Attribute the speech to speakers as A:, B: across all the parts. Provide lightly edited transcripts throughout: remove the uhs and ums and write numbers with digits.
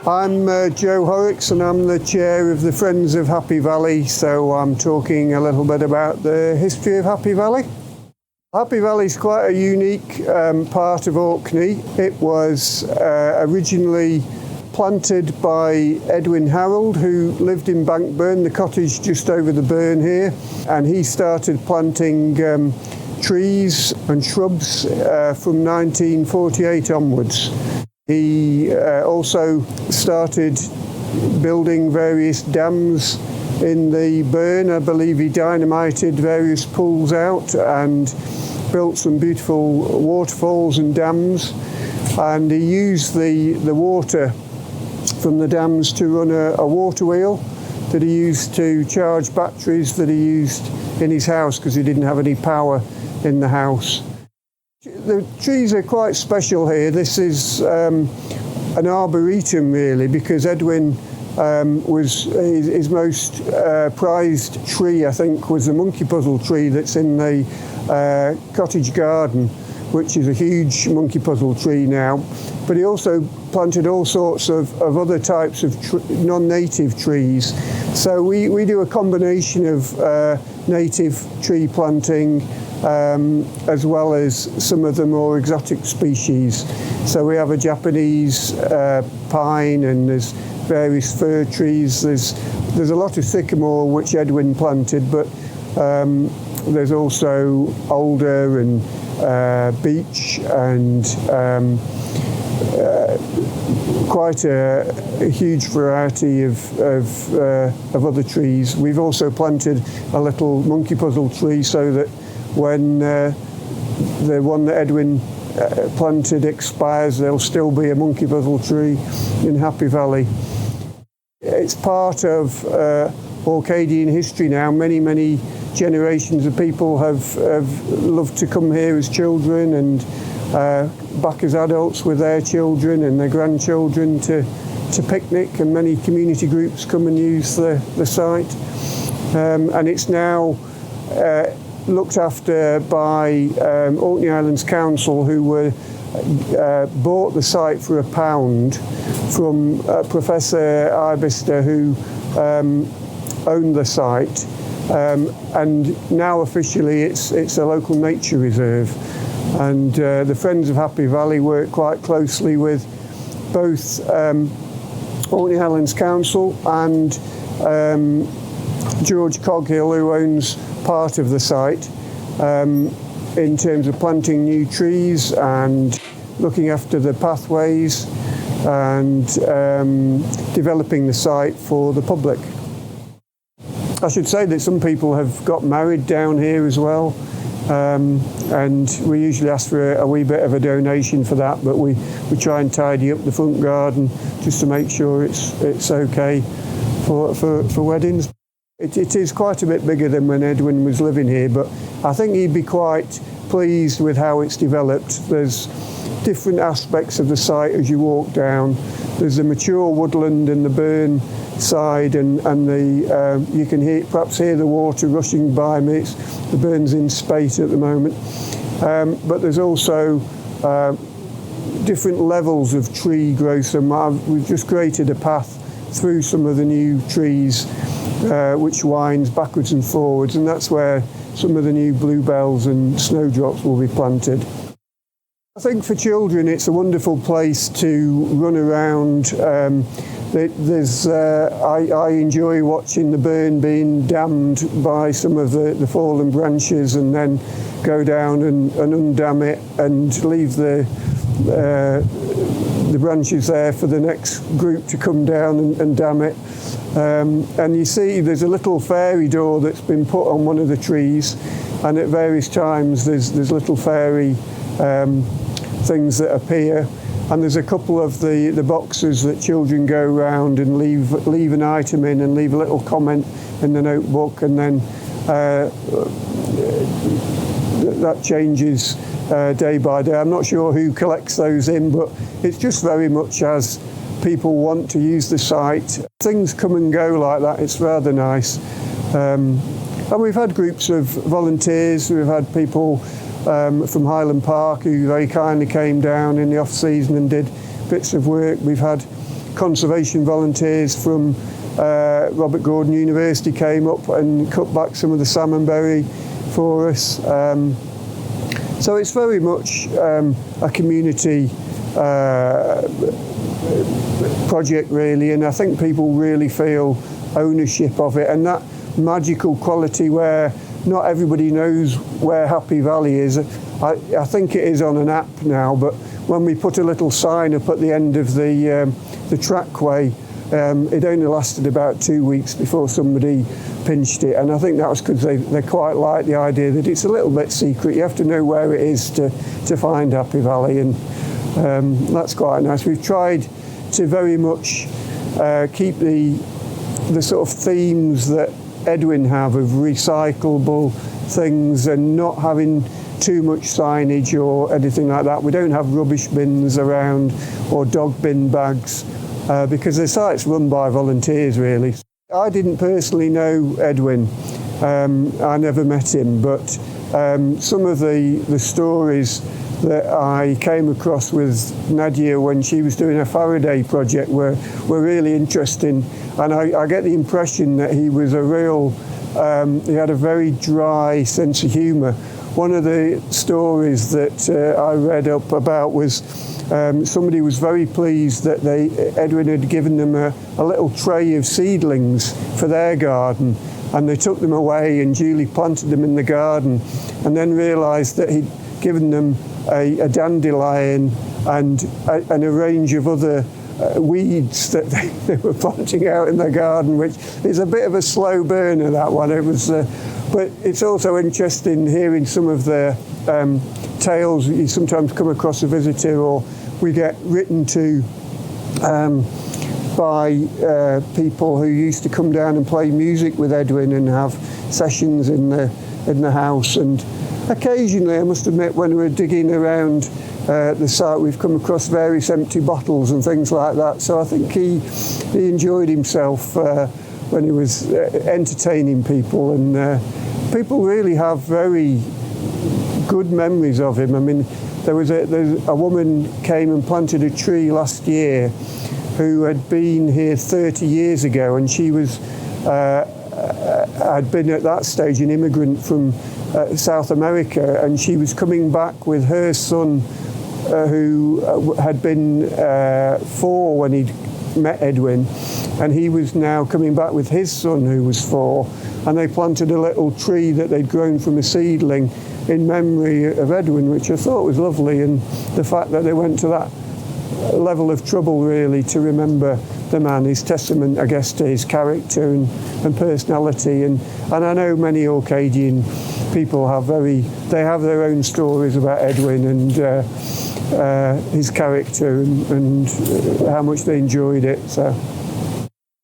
A: I'm Joe Horrocks, and I'm the chair of the Friends of Happy Valley, so I'm talking a little bit about the history of Happy Valley. Happy Valley is quite a unique part of Orkney. It was originally planted by Edwin Harrold, who lived in Bankburn, the cottage just over the burn here, and he started planting trees and shrubs from 1948 onwards. He also started building various dams in the burn. I believe he dynamited various pools out and built some beautiful waterfalls and dams, and he used the water from the dams to run a water wheel that he used to charge batteries that he used in his house because he didn't have any power in the house. The trees are quite special here. This is an arboretum really, because Edwin was his most prized tree, I think, was the monkey puzzle tree that's in the cottage garden, which is a huge monkey puzzle tree now. But he also planted all sorts of other types of non-native trees. So we do a combination of native tree planting as well as some of the more exotic species. So we have a Japanese pine, and there's various fir trees. There's a lot of sycamore which Edwin planted, but there's also alder and beech and quite a huge variety of other trees. We've also planted a little monkey puzzle tree so that when the one that Edwin planted expires, there'll still be a monkey puzzle tree in Happy Valley. It's part of Orcadian history now. Many generations of people have loved to come here as children and back as adults with their children and their grandchildren to picnic, and many community groups come and use the site. And it's now looked after by Orkney Islands Council, who bought the site for £1 from Professor Ibester, who owned the site, and now officially it's a local nature reserve. And the Friends of Happy Valley work quite closely with both Orkney Islands Council and George Coghill, who owns part of the site, in terms of planting new trees and looking after the pathways and developing the site for the public. I should say that some people have got married down here as well, and we usually ask for a wee bit of a donation for that, but we try and tidy up the front garden just to make sure it's okay for weddings. It is quite a bit bigger than when Edwin was living here, but I think he'd be quite pleased with how it's developed. There's different aspects of the site as you walk down. There's the mature woodland and the burn side, and you can perhaps hear the water rushing by me. The burn's in spate at the moment. But there's also different levels of tree growth, and we've just created a path through some of the new trees which winds backwards and forwards, and that's where some of the new bluebells and snowdrops will be planted. I think for children it's a wonderful place to run around. I enjoy watching the burn being dammed by some of the fallen branches, and then go down and undam it and leave the branches there for the next group to come down and dam it. And you see there's a little fairy door that's been put on one of the trees, and at various times there's little fairy things that appear, and there's a couple of the boxes that children go around and leave an item in and leave a little comment in the notebook, and then that changes day by day. I'm not sure who collects those in, but it's just very much as people want to use the site. Things come and go like that. It's rather nice. And we've had groups of volunteers. We've had people from Highland Park who very kindly came down in the off season and did bits of work. We've had conservation volunteers from Robert Gordon University came up and cut back some of the salmonberry for us. So it's very much a community project really, and I think people really feel ownership of it, and that magical quality where not everybody knows where Happy Valley is. I think it is on an app now, but when we put a little sign up at the end of the trackway, it only lasted about 2 weeks before somebody pinched it, and I think that was because they quite like the idea that it's a little bit secret. You have to know where it is to find Happy Valley, and that's quite nice. We've tried to very much keep the sort of themes that Edwin have of recyclable things and not having too much signage or anything like that. We don't have rubbish bins around or dog bin bags because the site's run by volunteers really. I didn't personally know Edwin. I never met him, but some of the stories that I came across with Nadia when she was doing a Faraday project were really interesting, and I get the impression that he was he had a very dry sense of humour. One of the stories that I read up about was somebody was very pleased that Edwin had given them a little tray of seedlings for their garden, and they took them away and duly planted them in the garden, and then realised that he'd given them a dandelion and a range of other weeds that they were planting out in their garden, which is a bit of a slow burner, that one. It was, but it's also interesting hearing some of the tales you sometimes come across a visitor, or we get written to by people who used to come down and play music with Edwin and have sessions in the house. And occasionally, I must admit, when we're digging around the site, we've come across various empty bottles and things like that. So I think he enjoyed himself when he was entertaining people, and people really have very good memories of him. I mean, there's a woman came and planted a tree last year who had been here 30 years ago, and she was had been at that stage an immigrant from South America, and she was coming back with her son who had been 4 when he'd met Edwin, and he was now coming back with his son who was 4, and they planted a little tree that they'd grown from a seedling in memory of Edwin, which I thought was lovely, and the fact that they went to that level of trouble really to remember the man is testament, I guess, to his character and personality, and I know many Orcadian people have their own stories about Edwin and his character and how much they enjoyed it. So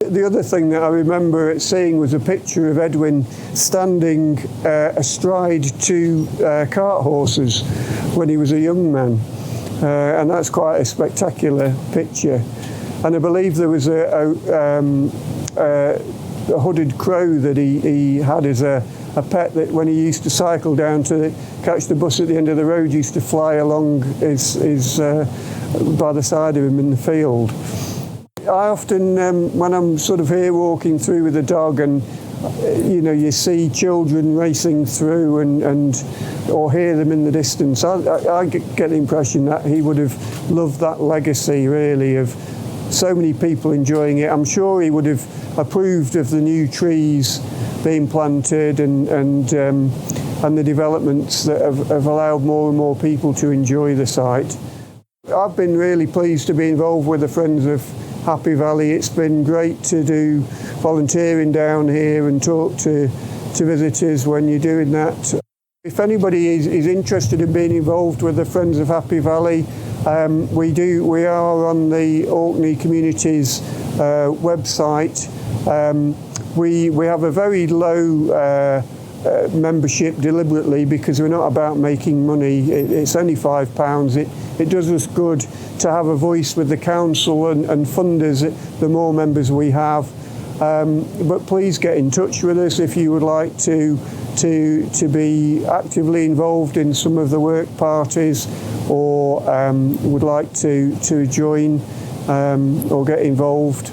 A: the other thing that I remember seeing was a picture of Edwin standing astride 2 cart horses when he was a young man, and that's quite a spectacular picture. And I believe there was a hooded crow that he had as a pet, that when he used to cycle down to catch the bus at the end of the road, used to fly along by the side of him in the field. I often, when I'm sort of here walking through with a dog, and you see children racing through or hear them in the distance, I get the impression that he would have loved that legacy really of so many people enjoying it. I'm sure he would have approved of the new trees being planted and the developments that have allowed more and more people to enjoy the site. I've been really pleased to be involved with the Friends of Happy Valley. It's been great to do volunteering down here and talk to visitors when you're doing that. If anybody is interested in being involved with the Friends of Happy Valley, we are on the Orkney Communities website. We have a very low membership deliberately because we're not about making money. It's only £5. It does us good to have a voice with the council and funders the more members we have. But please get in touch with us if you would like to be actively involved in some of the work parties or would like to join or get involved,